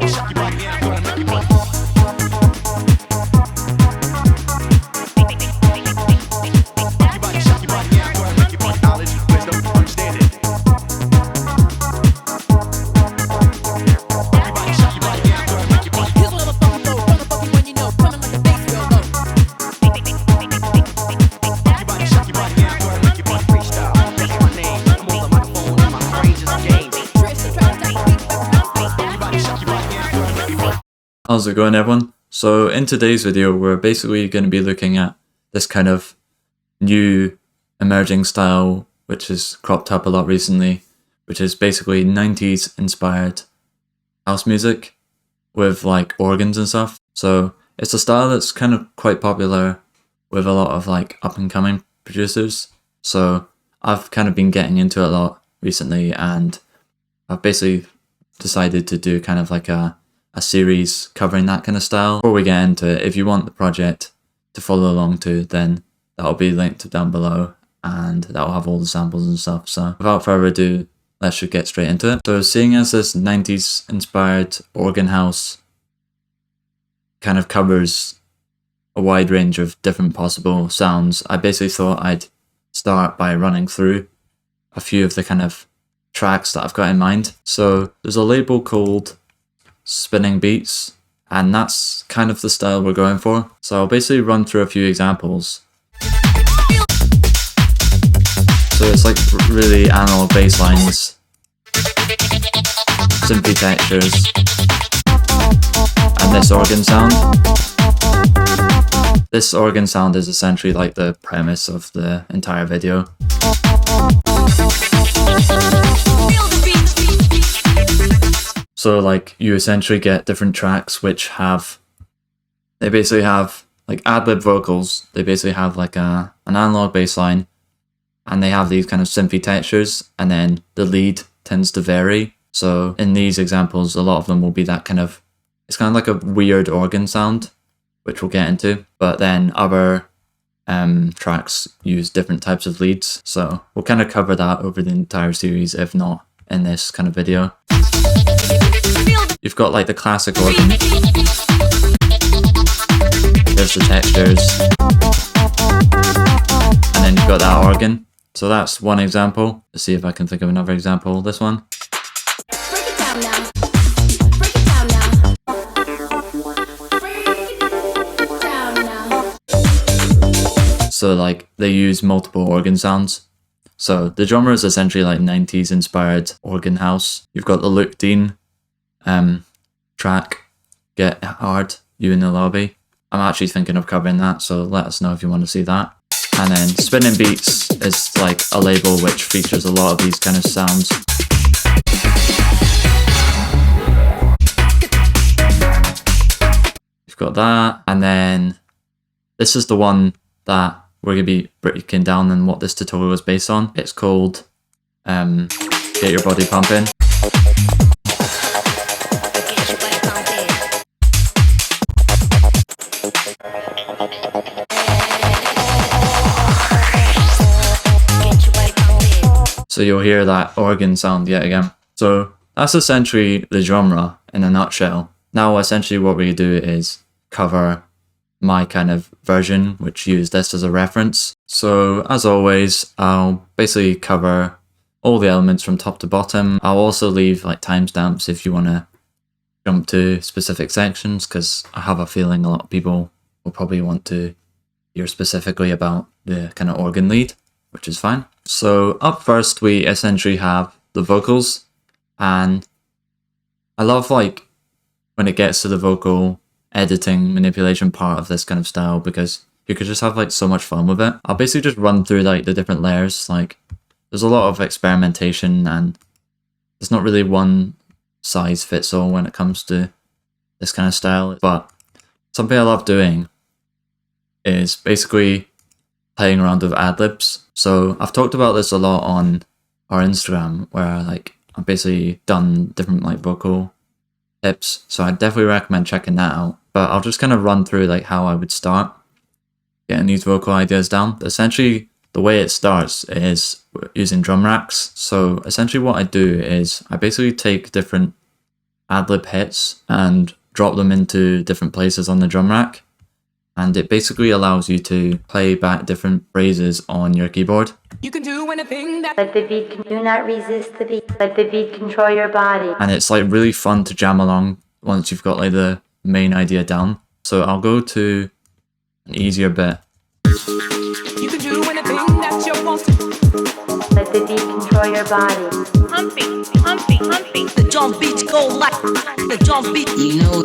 How's it going, everyone? So in today's video we're basically going to be looking at this kind of new emerging style which has cropped up a lot recently, which is basically 90s inspired house music with like organs and stuff. So it's a style that's kind of quite popular with a lot of like up and coming producers. So I've kind of been getting into it a lot recently, and I've basically decided to do kind of like a series covering that kind of style. Before we get into it, if you want the project to follow along to, then that'll be linked down below and that'll have all the samples and stuff. So without further ado, let's just get straight into it. So seeing as this 90s inspired organ house kind of covers a wide range of different possible sounds, I basically thought I'd start by running through a few of the kind of tracks that I've got in mind. So there's a label called Spinning Beats, and that's kind of the style we're going for. So I'll basically run through a few examples. So it's like really analog bass lines, synthy textures, and this organ sound. This organ sound is essentially like the premise of the entire video. So like you essentially get different tracks which they basically have like adlib vocals, they basically have like an analog bass line, and they have these kind of synthy textures, and then the lead tends to vary. So in these examples, a lot of them will be that kind of, it's kind of like a weird organ sound, which we'll get into, but then other tracks use different types of leads. So we'll kind of cover that over the entire series, if not in this kind of video. You've got like the classic organ, there's the textures, and then you've got that organ. So that's one example. Let's see if I can think of another example. This one. Break it down now. Break it down now. Break it down now. So like they use multiple organ sounds. So the genre is essentially like 90s inspired organ house. You've got the Luke Dean track, Get Hard, You in the Lobby. I'm actually thinking of covering that, so let us know if you want to see that. And then Spinning Beats is like a label which features a lot of these kind of sounds. You've got that, and then this is the one that we're going to be breaking down and what this tutorial is based on. It's called Get Your Body Pumping. So you'll hear that organ sound yet again. So that's essentially the genre in a nutshell. Now essentially what we do is cover my kind of version, which used this as a reference. So as always, I'll basically cover all the elements from top to bottom. I'll also leave like timestamps if you want to jump to specific sections, because I have a feeling a lot of people will probably want to hear specifically about the kind of organ lead, which is fine. So up first we essentially have the vocals, and I love like when it gets to the vocal editing manipulation part of this kind of style, because you could just have like so much fun with it. I'll basically just run through like the different layers. Like there's a lot of experimentation, and there's not really one size fits all when it comes to this kind of style, but something I love doing is basically playing around with adlibs. So I've talked about this a lot on our Instagram, where like I've basically done different like vocal tips, so I definitely recommend checking that out. But I'll just kind of run through like how I would start getting these vocal ideas down. Essentially the way it starts is using drum racks. So essentially what I do is I basically take different adlib hits and drop them into different places on the drum rack. And it basically allows you to play back different phrases on your keyboard. You can do anything that. Let the beat, do not resist the beat. Let the beat control your body. And it's like really fun to jam along once you've got like the main idea down. So I'll go to an easier bit. You can do anything that you want to. Let the beat control your body. Humping, humping, humping. The drum beats go like the drum beat. You know.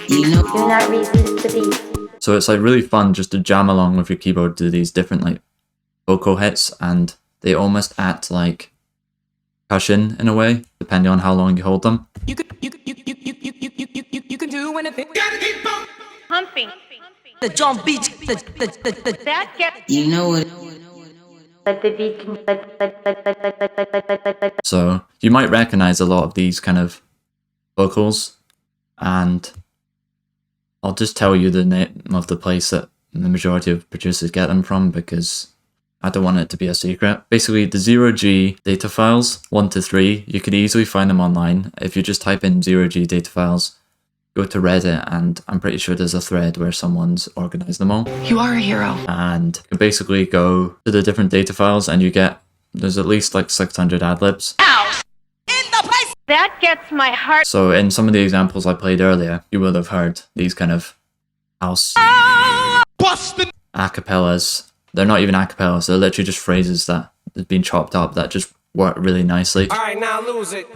Do not resist the beat. So it's like really fun just to jam along with your keyboard to these different like vocal hits, and they almost act like percussion in a way, depending on how long you hold them. You can do anything. Humping. The drum beats. The that gets. You know what? Let the beat So you might recognize a lot of these kind of vocals, and I'll just tell you the name of the place that the majority of producers get them from because I don't want it to be a secret. Basically, the 0G data files, 1 to 3, you could easily find them online. If you just type in 0G data files, go to Reddit, and I'm pretty sure there's a thread where someone's organized them all. You are a hero. And you basically go to the different data files and you get, there's at least like 600 adlibs. That gets my heart. So in some of the examples I played earlier, you will have heard these kind of house acapellas. They're not even acapellas, they're literally just phrases that have been chopped up that just work really nicely. Alright, now lose it.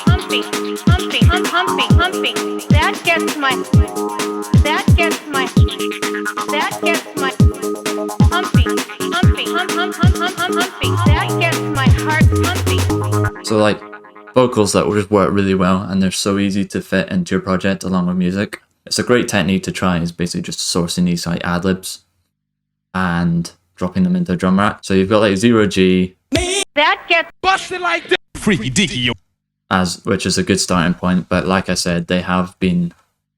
Humping, humping, humping, humping. That gets my. That gets my. That gets my. Humping, humping, humping. That gets my heart pumping. So like vocals that will just work really well, and they're so easy to fit into your project along with music. It's a great technique to try, is basically just sourcing these like adlibs and dropping them into a drum rack. So you've got like 0G. That gets Busted like that. Freaky dicky. Which is a good starting point, but like I said, they have been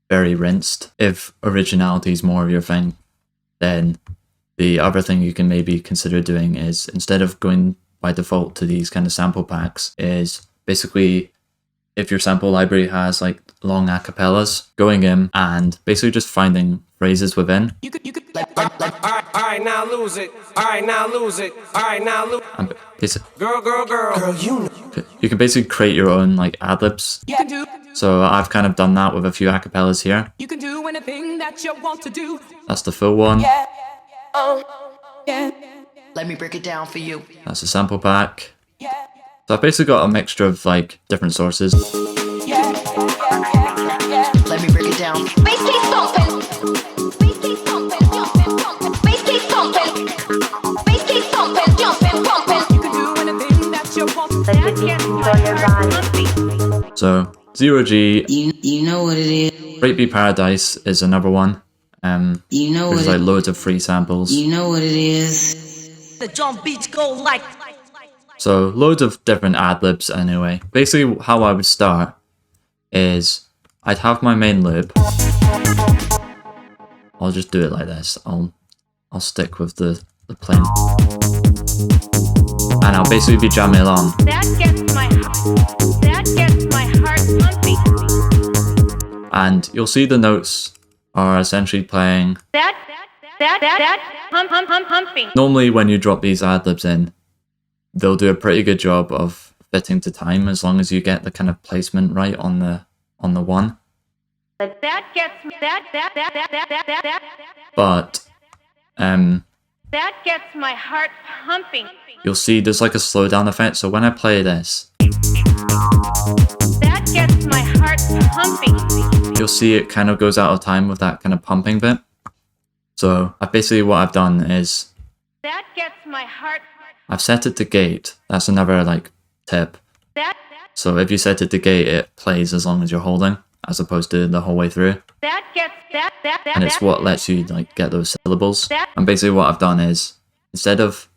very rinsed. If originality is more of your thing, then the other thing you can maybe consider doing is, instead of going by default to these kind of sample packs, is basically, if your sample library has like long acapellas, going in and basically just finding phrases within. Alright, now lose it. Alright, now lose it. Alright, now lose it. Girl. Girl, you know. You can basically create your own like adlibs. You can do. So I've kind of done that with a few acapellas here. You can do anything that you want to do. That's the full one. Yeah. Oh. Yeah. Let me break it down for you. That's a sample pack. Yeah. So I've basically got a mixture of like different sources. Yeah. Let me break it down. Bass keeps thumping. Bass keeps thumping, jumping, pumping. Bass keeps thumping. Bass keeps thumping, jumping, pumping. You can do anything that you want to. Let the beat control your body. So 0G, You know what it is. Trippy Paradise is another one. You know There's what like loads of free samples. You know what it is. the drum beats go like. So loads of different adlibs anyway. Basically how I would start is I'd have my main loop. I'll just do it like this. I'll stick with the plain. And I'll basically be jamming along. That gets my heart pumping. And you'll see the notes are essentially playing. That pumping. Normally when you drop these adlibs in, they'll do a pretty good job of fitting to time as long as you get the kind of placement right on the one. That gets But that gets my heart pumping. you'll see there's like a slowdown effect. So when I play this, That gets my heart pumping. you'll see it kind of goes out of time with that kind of pumping bit. So basically what I've done is That gets my heart. I've set it to gate. That's another like tip. That So if you set it to gate, it plays as long as you're holding, as opposed to the whole way through. gets And it's what lets you like get those syllables. And basically what I've done is, instead of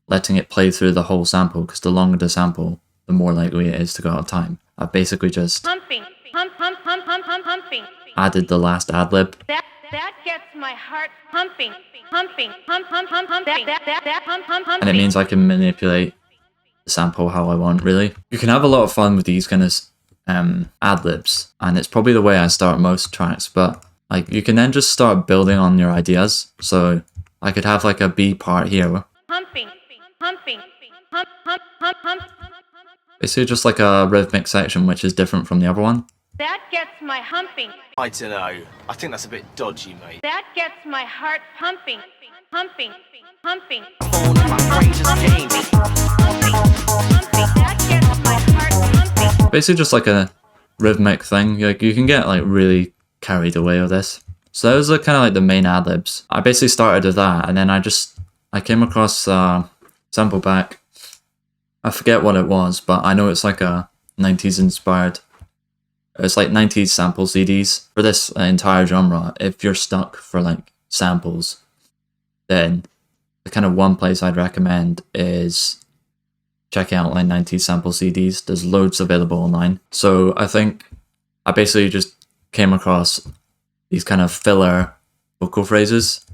letting it play through the whole sample, because the longer the sample, the more likely it is to go out of time, I've basically just pumping. Pumping. added the last adlib. That gets my heart pumping. Pumping. And it means I can manipulate the sample how I want, really. You can have a lot of fun with these kind of ad-libs, and it's probably the way I start most tracks, but like you can then just start building on your ideas. So I could have like a B part here. Humping, humping, hump, hump, hump, hump. Basically just like a rhythmic section which is different from the other one. That gets my humping. I don't know. I think that's a bit dodgy, mate. That gets my heart pumping, pumping, pumping. Phone in my brain just game. That gets my heart pumping. Basically just like a rhythmic thing. Like you can get like really carried away with this. So those are kind of like the main ad-libs. I basically started with that, and then I came across sample pack. I forget what it was, but I know it's like a 90s inspired. It's like 90s sample CDs for this entire genre. If you're stuck for like samples, then the kind of one place I'd recommend is checking out like 90s sample CDs. There's loads available online. So I think I basically just came across these kind of filler vocal phrases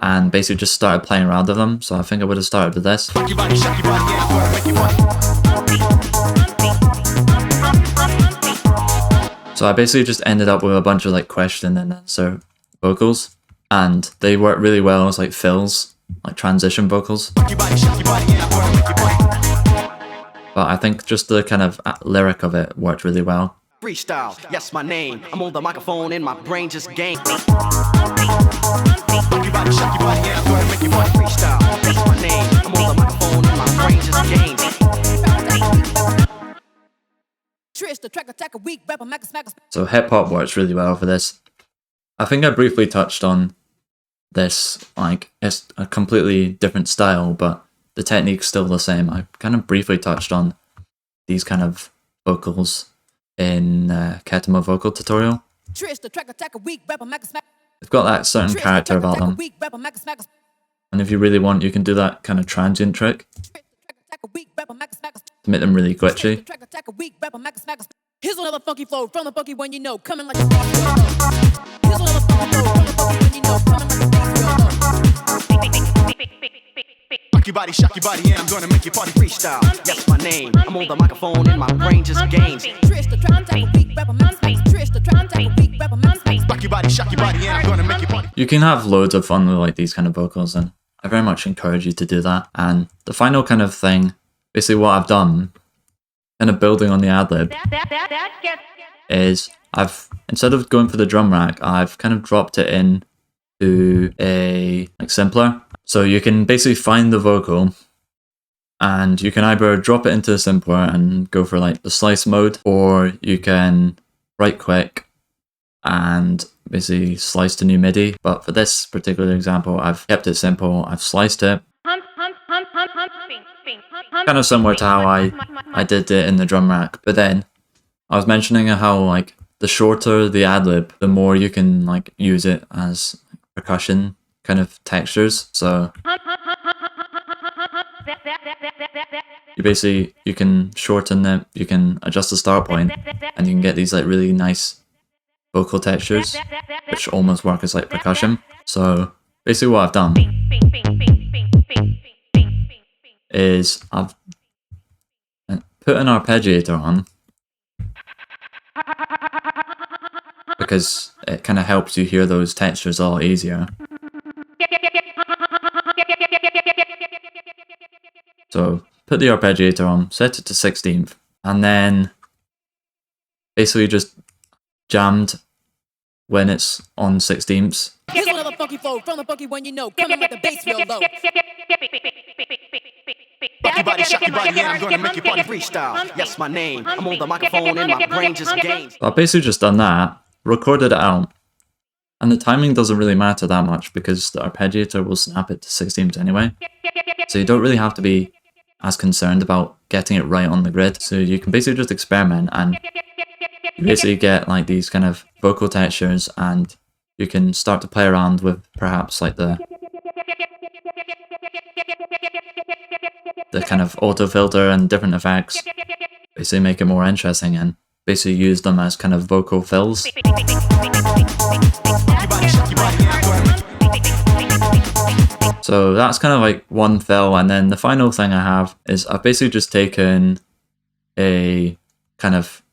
and basically just started playing around with them. So I think I would have started with this. So I basically just ended up with a bunch of like question and answer vocals, and they work really well as like fills, like transition vocals. But I think just the kind of lyric of it worked really well. Freestyle, yes, my name. I'm on the microphone and my brain just game. So hip hop works really well for this. I think I briefly touched on this, like it's a completely different style, but the technique's still the same. I kind of briefly touched on these kind of vocals in Ketama vocal tutorial. They've got that certain character about them, and if you really want, you can do that kind of transient trick to make them really glitchy. Here's another funky flow from the funky one you know, coming like a bass drum. Here's another funky flow from the funky one you know, coming like a bass drum. Rock your body, shock your body, and I'm gonna make your party freestyle. Yes, my name. I'm on the microphone and my brain just games. Trish the tron type of weak rapper man space. Trish the tron type of weak rapper man space. Rock your body, shock your body, and I'm gonna make your party. You can have loads of fun with like these kind of vocals, and I very much encourage you to do that. And the final kind of thing, basically what I've done, kind of building on the ad-lib, is I've, instead of going for the drum rack, I've kind of dropped it in to a like simpler. So you can basically find the vocal and you can either drop it into a simpler and go for like the slice mode, or you can right click and basically slice to new MIDI. But for this particular example, I've kept it simple. I've sliced it. Kind of similar to how I did it in the drum rack. But then I was mentioning how like the shorter the ad-lib, the more you can like use it as percussion kind of textures. So you can shorten it, you can adjust the start point, and you can get these like really nice vocal textures which almost work as like percussion. So basically what I've done is I've put an arpeggiator on because it kind of helps you hear those textures a lot easier. So put the arpeggiator on, set it to 16th, and then basically just jammed when it's on 16ths. Here's another funky flow from the funky one you know, coming like a bass real low. Rock your body, shock your body, and I'm gonna make your party freestyle. Yes, my name. I'm on the microphone and my brain just games. I've basically just done that, recorded it out, and the timing doesn't really matter that much because the arpeggiator will snap it to 16ths anyway. So you don't really have to be as concerned about getting it right on the grid. So you can basically just experiment and you basically get like these kind of vocal textures, and you can start to play around with perhaps like the kind of auto filter and different effects. Basically make it more interesting and basically use them as kind of vocal fills. So that's kind of like one fill, and then the final thing I have is I've basically just taken a kind of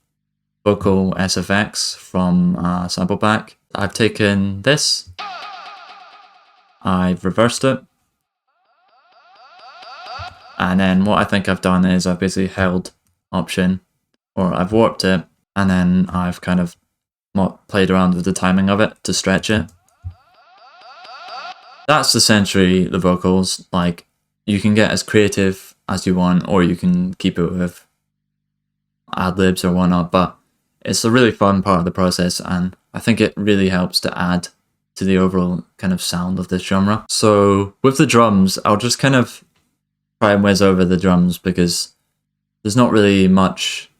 vocal SFX from a sample pack. I've taken this, I've reversed it, and then what I think I've done is I've basically held Option, or I've warped it, and then I've kind of played around with the timing of it to stretch it. That's essentially the vocals. Like, you can get as creative as you want, or you can keep it with adlibs or whatnot, but it's a really fun part of the process, and I think it really helps to add to the overall kind of sound of this genre. So with the drums, I'll just kind of try and whiz over the drums because there's not really much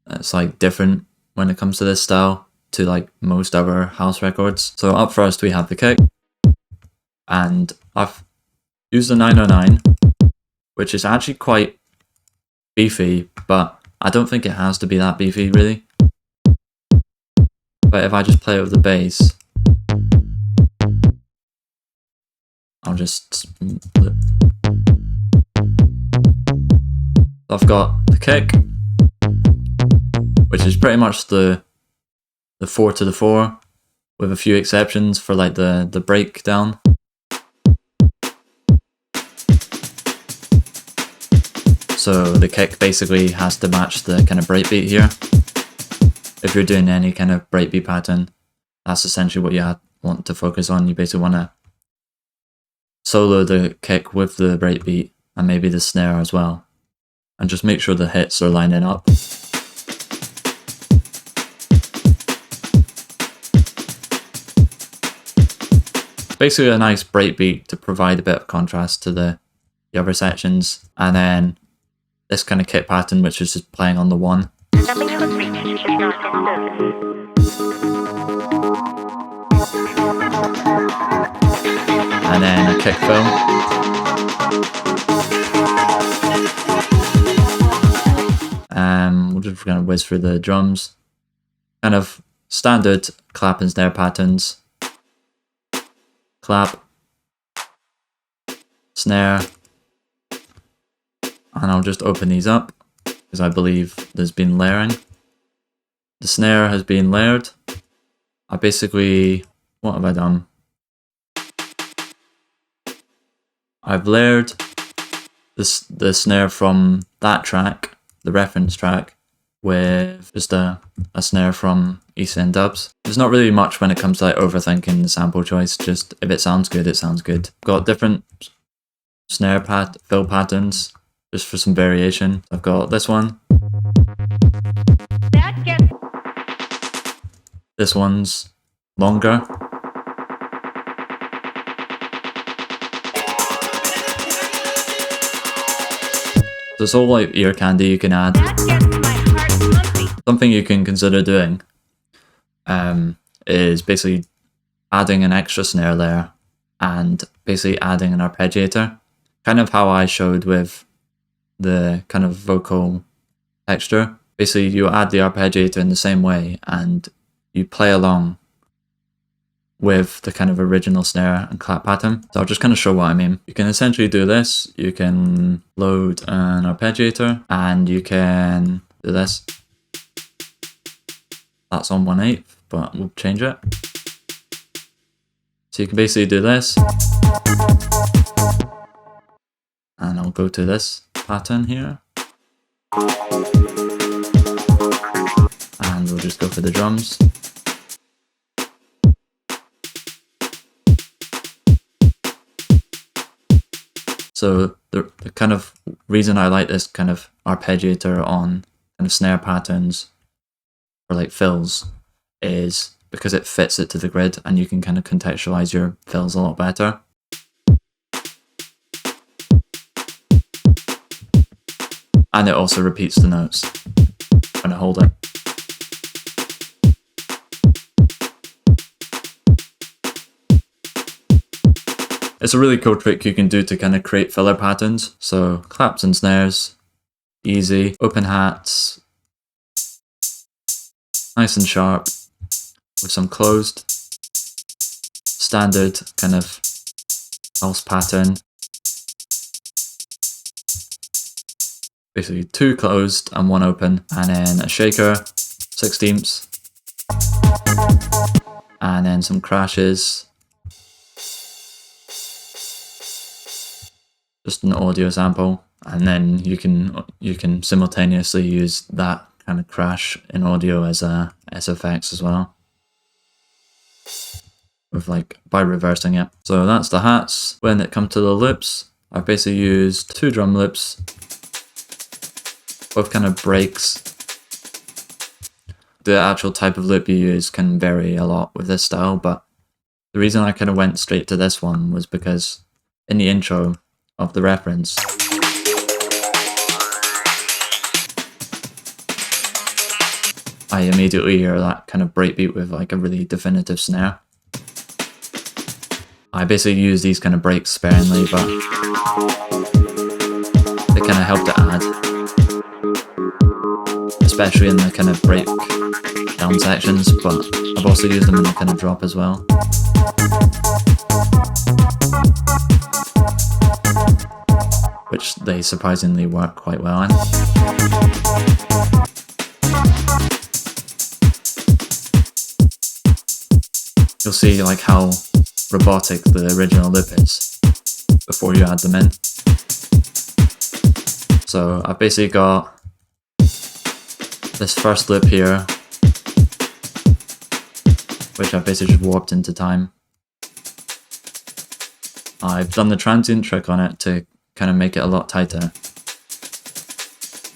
that's like different when it comes to this style to like most other house records. So up first we have the kick, and I've used the 909, which is actually quite beefy, but I don't think it has to be that beefy really. But if I just play it with the bass, I'll just... I've got the kick, which is pretty much the 4 to the 4, with a few exceptions for like the breakdown. So the kick basically has to match the kind of breakbeat here. If you're doing any kind of breakbeat pattern, that's essentially what you want to focus on. You basically want to solo the kick with the breakbeat and maybe the snare as well, and just make sure the hits are lining up. Basically a nice breakbeat to provide a bit of contrast to the other sections, and then this kind of kick pattern which is just playing on the 1. And then a kick fill. We're just going to whiz through the drums. Kind of standard clap and snare patterns. Clap, snare, and I'll just open these up because I believe there's been layering. The snare has been layered. I basically, what have I done? I've layered the snare from that track, the reference track, with just a snare from East End Dubs. There's not really much when it comes to like overthinking the sample choice, just if it sounds good, it sounds good. Got different snare fill patterns, just for some variation. I've got this one. This one's longer. So it's all like ear candy you can add. Something you can consider doing is basically adding an extra snare layer and basically adding an arpeggiator. Kind of how I showed with the kind of vocal texture. Basically you add the arpeggiator in the same way and you play along with the kind of original snare and clap pattern. So I'll just kind of show what I mean. You can essentially do this. You can load an arpeggiator and you can do this. That's on 1/8, but we'll change it. So you can basically do this. And I'll go to this pattern here. And we'll just go for the drums. So the kind of reason I like this kind of arpeggiator on kind of snare patterns or like fills is because it fits it to the grid and you can kind of contextualize your fills a lot better. And it also repeats the notes when I hold it. It's a really cool trick you can do to kind of create filler patterns. So claps and snares, easy, open hats, nice and sharp, with some closed, standard kind of pulse pattern. basically 2 closed and 1 open, and then a shaker, 16ths, and then some crashes, just an audio sample, and then you can simultaneously use that kind of crash in audio as a SFX as well, with like by reversing it. So that's the hats. When it comes to the loops, I've basically used 2 drum loops, both kind of breaks. The actual type of loop you use can vary a lot with this style, but the reason I kind of went straight to this one was because in the intro of the reference, I immediately hear that kind of breakbeat with like a really definitive snare. I basically use these kind of breaks sparingly, but they kind of help to add, especially in the kind of break down sections, but I've also used them in the kind of drop as well. Which they surprisingly work quite well in. You'll see like how robotic the original loop is before you add them in. So I've basically got this first loop here, which I've basically just warped into time. I've done the transient trick on it to kind of make it a lot tighter,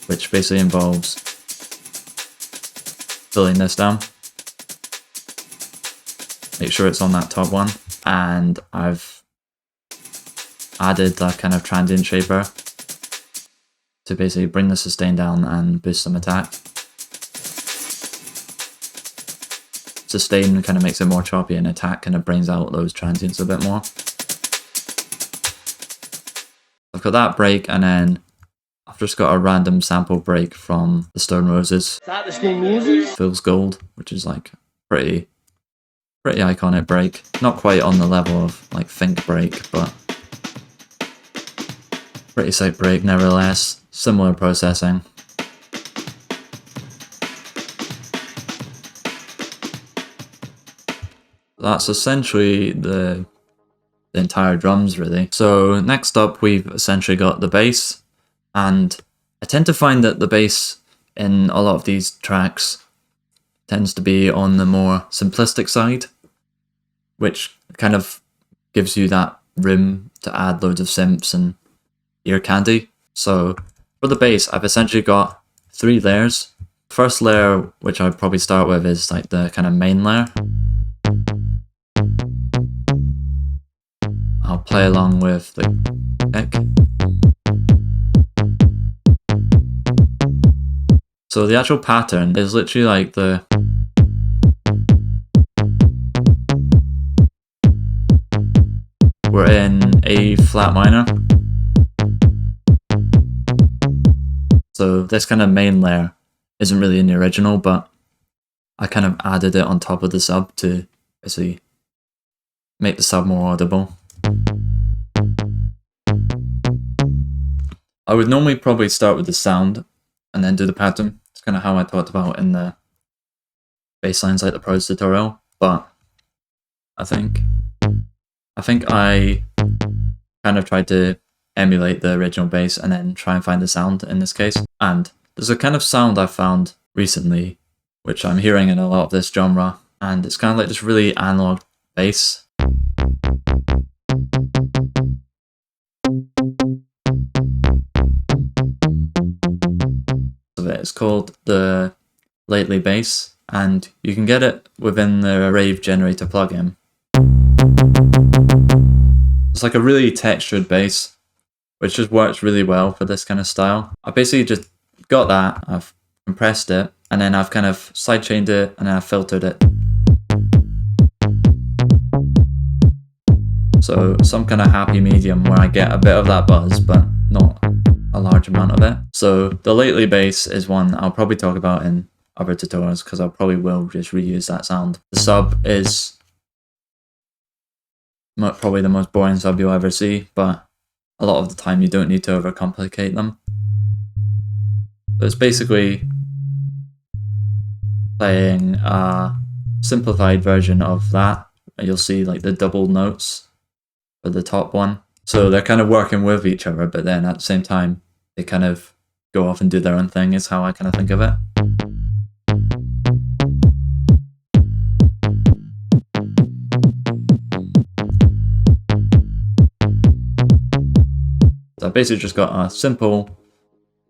which basically involves filling this down. Make sure it's on that top one, and I've added that kind of transient shaper to basically bring the sustain down and boost some attack. Sustain kind of makes it more choppy, and attack kind of brings out those transients a bit more. I've got that break, and then I've just got a random sample break from the Stone Roses. Is that the Stone Roses? Feels Gold, which is like pretty iconic break. Not quite on the level of like Think break, but pretty sick break nevertheless. Similar processing. That's essentially the entire drums really. So next up we've essentially got the bass, and I tend to find that the bass in a lot of these tracks tends to be on the more simplistic side, which kind of gives you that room to add loads of synths and ear candy. So for the bass, I've essentially got 3 layers. First layer, which I'd probably start with, is like the kind of main layer. I'll play along with the kick. So the actual pattern is literally like the we're in A flat minor. So this kind of main layer isn't really in the original, but I kind of added it on top of the sub to basically make the sub more audible. I would normally probably start with the sound and then do the pattern. It's kind of how I talked about in the basslines like the pros tutorial, but I think I kind of tried to emulate the original bass and then try and find the sound in this case. And there's a kind of sound I found recently, which I'm hearing in a lot of this genre, and it's kind of like this really analog bass. It's called the Lately bass, and you can get it within the Rave generator plugin. It's like a really textured bass, which just works really well for this kind of style. I basically just got that, I've compressed it, and then I've kind of sidechained it, and then I've filtered it. So some kind of happy medium where I get a bit of that buzz, but not a large amount of it. So the Lately bass is one I'll probably talk about in other tutorials, because I probably will just reuse that sound. The sub is probably the most boring sub you'll ever see, but a lot of the time you don't need to overcomplicate them. So it's basically playing a simplified version of that. You'll see like the double notes for the top one. So they're kind of working with each other, but then at the same time, they kind of go off and do their own thing, is how I kind of think of it. So I basically just got a simple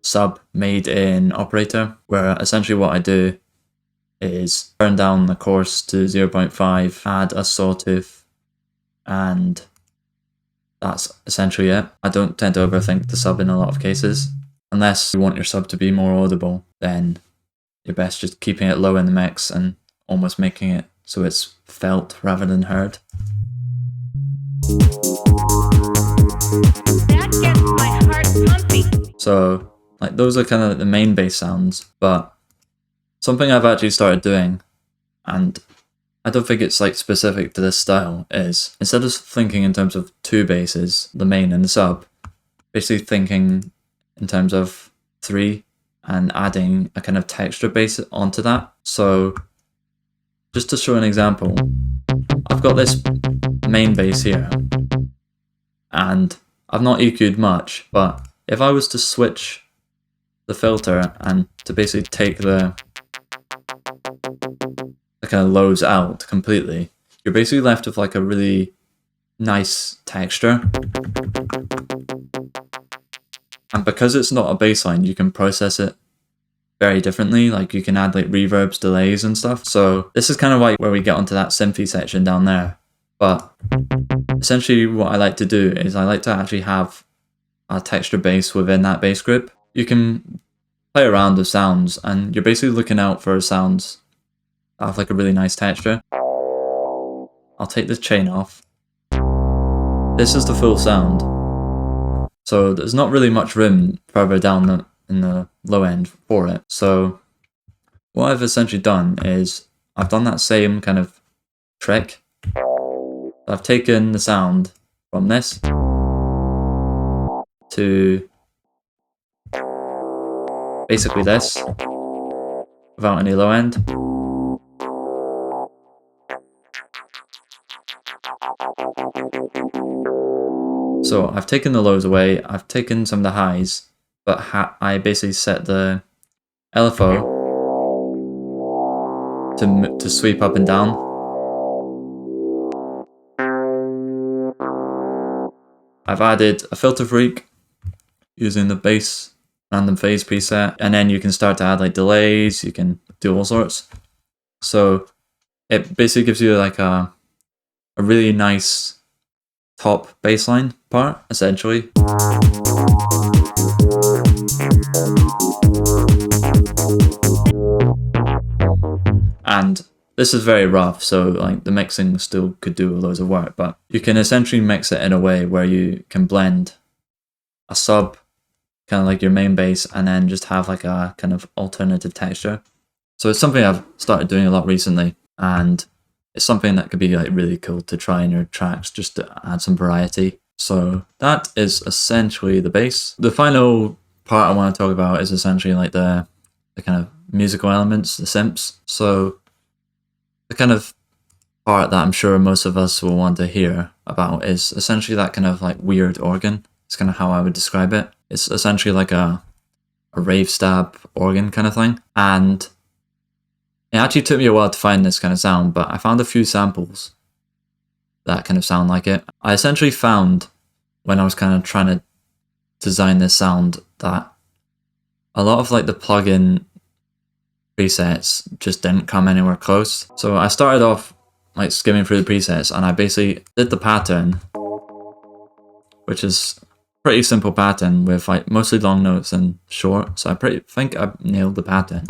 sub made in operator, where essentially what I do is turn down the course to 0.5, add a sawtooth, and that's essentially it. I don't tend to overthink the sub in a lot of cases. Unless you want your sub to be more audible, then you're best just keeping it low in the mix and almost making it so it's felt rather than heard. That gets my heart pumping. So like those are kind of the main bass sounds, but something I've actually started doing, and I don't think it's like specific to this style, is instead of thinking in terms of two basses, the main and the sub, basically thinking in terms of three and adding a kind of texture bass onto that. So just to show an example, I've got this main bass here and I've not EQ'd much, but if I was to switch the filter and to basically take the kind of lows out completely, you're basically left with like a really nice texture. And because it's not a bass line, you can process it very differently. Like you can add like reverbs, delays and stuff. So this is kind of like where we get onto that synthy section down there. But essentially what I like to do is I like to actually have a texture bass within that bass group. You can play around with sounds and you're basically looking out for sounds that have like a really nice texture. I'll take this chain off. This is the full sound. So there's not really much room further down in the low end for it. So what I've essentially done is I've done that same kind of trick. I've taken the sound from this to basically this without any low end. So I've taken the lows away, I've taken some of the highs, but I basically set the LFO to sweep up and down. I've added a filter freak using the bass random phase preset, and then you can start to add like delays, you can do all sorts. So it basically gives you like a really nice top bassline part, essentially. And this is very rough, so like the mixing still could do loads of work, but you can essentially mix it in a way where you can blend a sub, kind of like your main bass, and then just have like a kind of alternative texture. So it's something I've started doing a lot recently, and it's something that could be like really cool to try in your tracks just to add some variety. So that is essentially the bass. The final part I want to talk about is essentially like the kind of musical elements, the synths. So the kind of part that I'm sure most of us will want to hear about is essentially that kind of like weird organ. It's kind of how I would describe it. It's essentially like a rave stab organ kind of thing. And it actually took me a while to find this kind of sound, but I found a few samples that kind of sound like it. I essentially found when I was kind of trying to design this sound that a lot of like the plugin presets just didn't come anywhere close. So I started off like skimming through the presets and I basically did the pattern, which is a pretty simple pattern with like mostly long notes and short. So I think I nailed the pattern.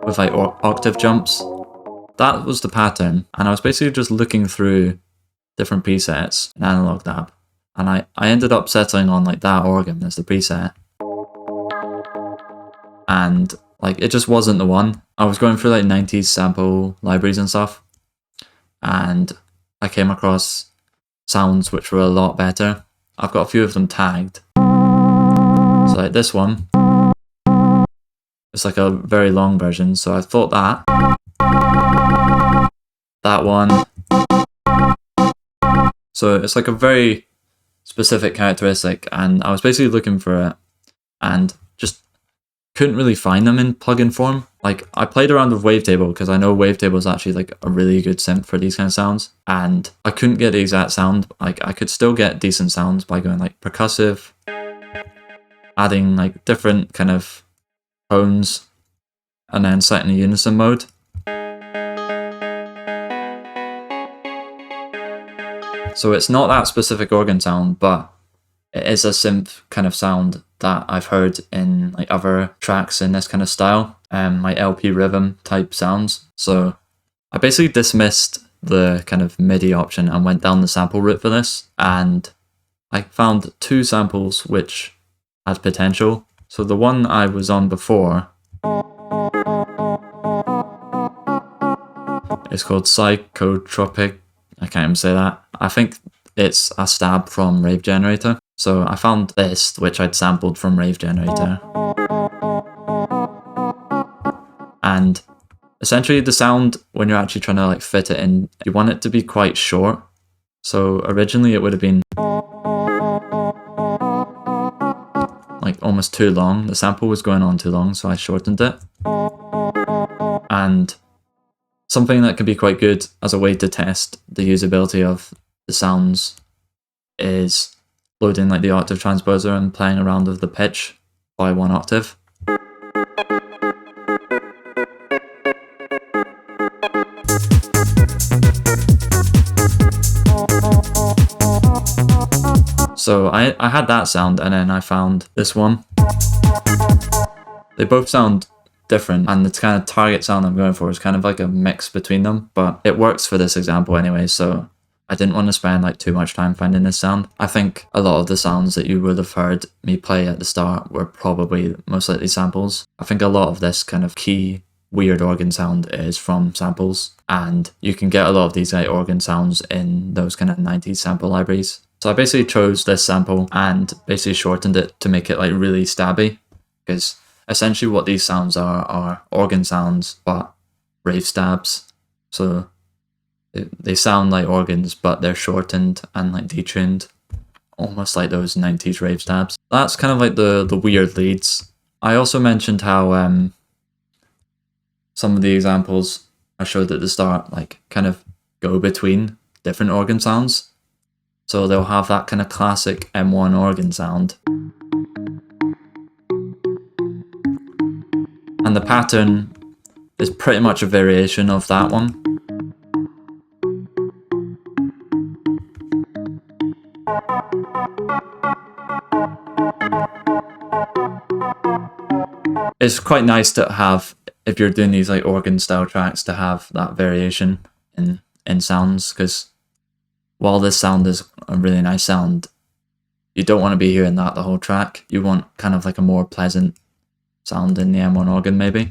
With like octave jumps. That was the pattern, and I was basically just looking through different presets in Analog Lab, and I ended up settling on like that organ as the preset, and like it just wasn't the one. I was going through like 90s sample libraries and stuff, and I came across sounds which were a lot better, I've got a few of them tagged. So like this one, it's like a very long version, so I thought that one. So it's like a very specific characteristic, and I was basically looking for it and just couldn't really find them in plugin form. Like, I played around with Wavetable because I know Wavetable is actually like a really good synth for these kind of sounds, and I couldn't get the exact sound. Like, I could still get decent sounds by going like percussive, adding like different kind of tones, and then setting a unison mode. So it's not that specific organ sound, but it is a synth kind of sound that I've heard in like other tracks in this kind of style, like LP rhythm type sounds. So I basically dismissed the kind of MIDI option and went down the sample route for this, and I found two samples which had potential. So the one I was on before is called Psychotropic. I can't even say that. I think it's a stab from Rave Generator. So I found this, which I'd sampled from Rave Generator. And essentially the sound, when you're actually trying to like fit it in, you want it to be quite short. So originally it would have been like almost too long. The sample was going on too long, so I shortened it. And something that can be quite good as a way to test the usability of the sounds is loading like the octave transposer and playing around with the pitch by 1 octave. So I had that sound, and then I found this one. They both sound different, and the kind of target sound I'm going for is kind of like a mix between them, but it works for this example anyway, so I didn't want to spend like too much time finding this sound. I think a lot of the sounds that you would have heard me play at the start were probably most likely samples. I think a lot of this kind of key weird organ sound is from samples, and you can get a lot of these like organ sounds in those kind of 90s sample libraries. So I basically chose this sample and basically shortened it to make it like really stabby, because essentially what these sounds are organ sounds but rave stabs. So they sound like organs, but they're shortened and like detuned, almost like those 90s rave stabs. That's kind of like the weird leads. I also mentioned how some of the examples I showed at the start like kind of go between different organ sounds. So they'll have that kind of classic M1 organ sound, and the pattern is pretty much a variation of that one. It's quite nice to have, if you're doing these like organ style tracks, to have that variation in sounds, because while this sound is a really nice sound, you don't want to be hearing that the whole track. You want kind of like a more pleasant sound in the M1 organ maybe.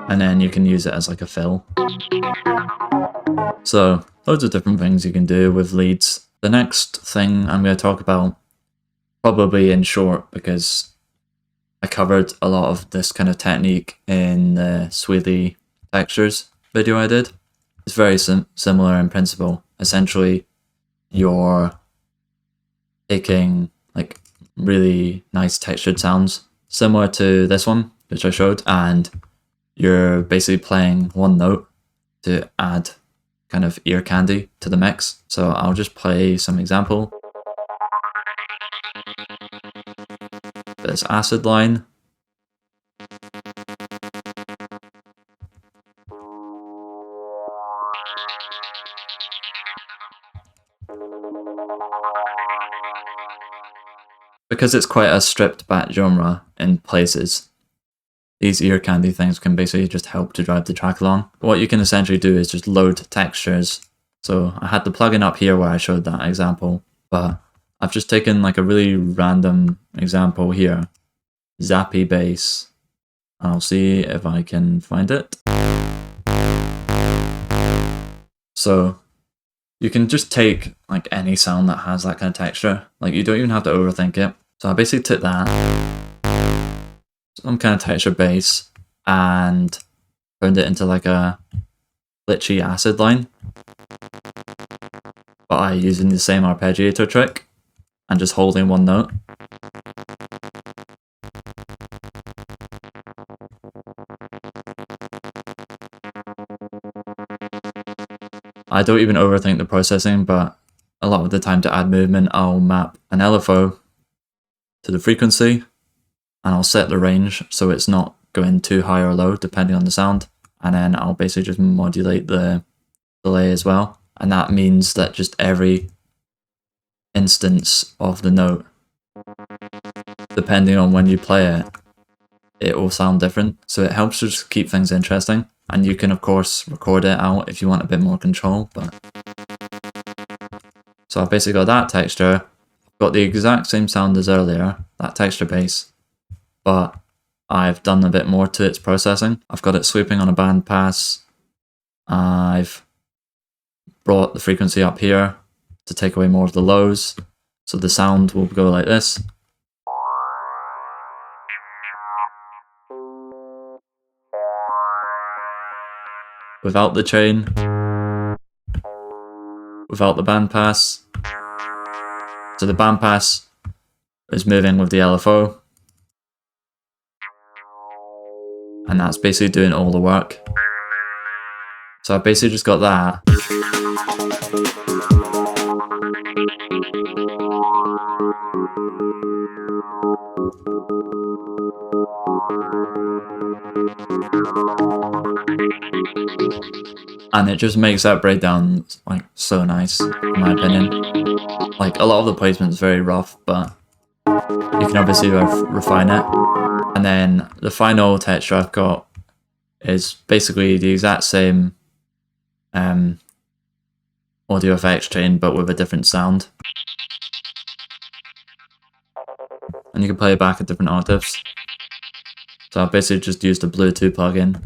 And then you can use it as like a fill. So loads of different things you can do with leads. The next thing I'm going to talk about, probably in short, because I covered a lot of this kind of technique in the Synthy textures video I did. It's very similar in principle. Essentially, you're taking like really nice textured sounds, similar to this one, which I showed, and you're basically playing one note to add kind of ear candy to the mix. So I'll just play some example. This acid line. Because it's quite a stripped back genre in places, these ear candy things can basically just help to drive the track along. What you can essentially do is just load textures. So I had the plugin up here where I showed that example, but I've just taken like a really random example here, zappy bass. I'll see if I can find it. So you can just take like any sound that has that kind of texture. Like you don't even have to overthink it. So I basically took that, some kind of texture bass, and turned it into like a glitchy acid line by using the same arpeggiator trick and just holding one note. I don't even overthink the processing, but a lot of the time to add movement, I'll map an LFO to the frequency and I'll set the range so it's not going too high or low depending on the sound. And then I'll basically just modulate the delay as well. And that means that just every instance of the note, depending on when you play it, it will sound different. So it helps to just keep things interesting. And you can of course record it out if you want a bit more control. But so I've basically got that texture, got the exact same sound as earlier, that texture bass, but I've done a bit more to its processing. I've got it sweeping on a band pass. I've brought the frequency up here to take away more of the lows. So the sound will go like this. Without the chain, without the bandpass. So the bandpass is moving with the LFO, and that's basically doing all the work. So I basically just got that. And it just makes that breakdown like so nice, in my opinion. Like a lot of the placement's very rough, but you can obviously refine it. And then the final texture I've got is basically the exact same audio effects chain, but with a different sound. And you can play it back at different octaves. So I've basically just used a Bluetooth plugin.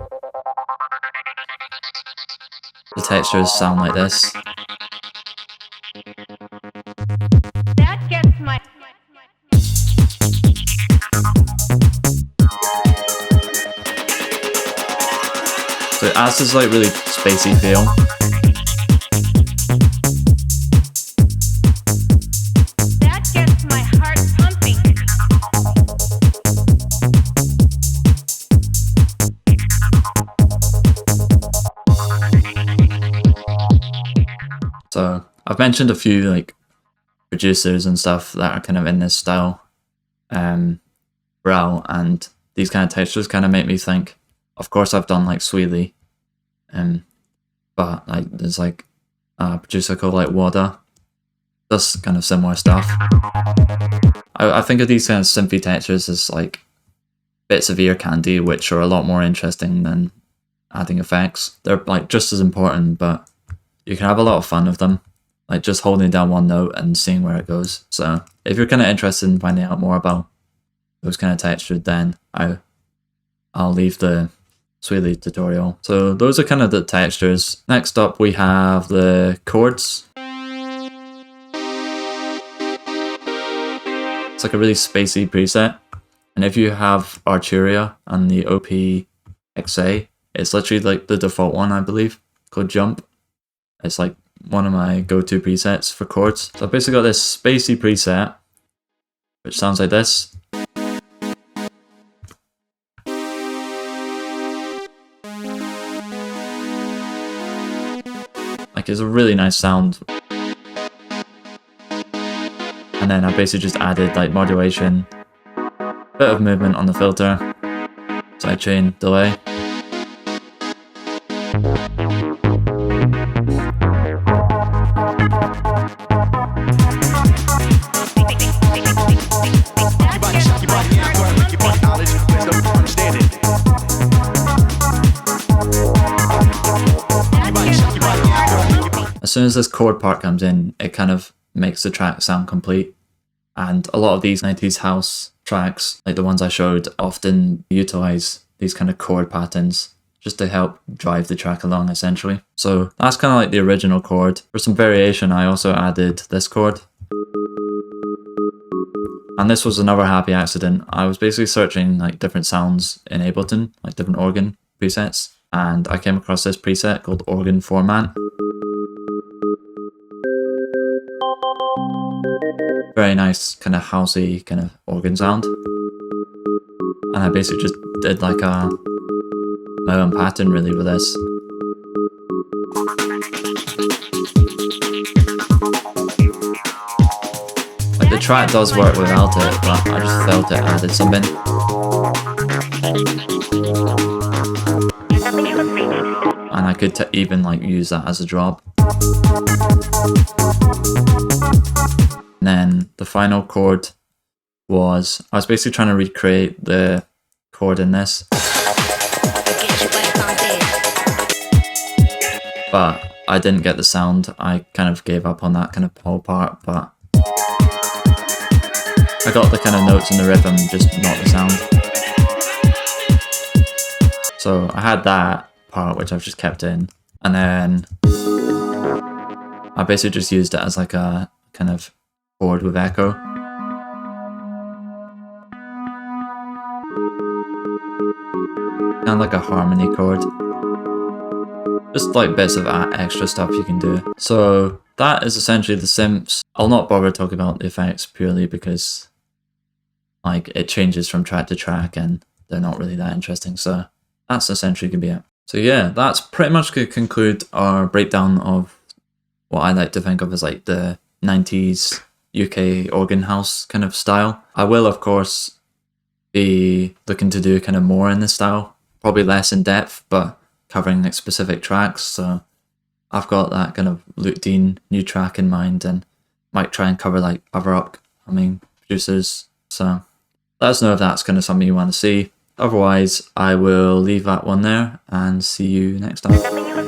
The textures sound like this. That gets my. So it adds this like really spacey feel. That gets my heart pumping. So I've mentioned a few like producers and stuff that are kind of in this style route, and these kind of textures kind of make me think. Of course, I've done like Sweely, but like there's like a producer called like Wada, does kind of similar stuff. I think of these kind of synthy textures as like bits of ear candy, which are a lot more interesting than adding effects. They're like just as important, but you can have a lot of fun with them, like just holding down one note and seeing where it goes. So if you're kind of interested in finding out more about those kind of textures, then I'll leave the Sweely tutorial. So those are kind of the textures. Next up we have the chords. It's like a really spacey preset. And if you have Arturia and the OPXA, it's literally like the default one, I believe, called Jump. It's like one of my go-to presets for chords. So I've basically got this spacey preset, which sounds like this. Like it's a really nice sound. And then I basically just added like modulation, bit of movement on the filter, sidechain, delay. As soon as this chord part comes in, it kind of makes the track sound complete. And a lot of these 90s house tracks, like the ones I showed, often utilize these kind of chord patterns just to help drive the track along, essentially. So that's kind of like the original chord. For some variation, I also added this chord. And this was another happy accident. I was basically searching like different sounds in Ableton, like different organ presets, and I came across this preset called Organ Format. Very nice kind of housey kind of organ sound. And I basically just did like my own pattern really with this. Like the track does work without it, but I just felt it added something. And I could even like use that as a drop. And then the final chord was, I was basically trying to recreate the chord in this. But I didn't get the sound. I kind of gave up on that kind of whole part, but I got the kind of notes and the rhythm, just not the sound. So I had that part, which I've just kept in. And then I basically just used it as like a kind of chord with echo. Kind of like a harmony chord. Just like bits of extra stuff you can do. So that is essentially the synths. I'll not bother talking about the effects purely because like it changes from track to track and they're not really that interesting. So that's essentially gonna be it. So yeah, that's pretty much gonna conclude our breakdown of what I like to think of as like the 90s UK organ house kind of style. I will of course be looking to do kind of more in this style, probably less in depth, but covering like specific tracks. So I've got that kind of Luke Dean new track in mind and might try and cover like other upcoming producers. So let us know if that's kind of something you want to see. Otherwise, I will leave that one there and see you next time.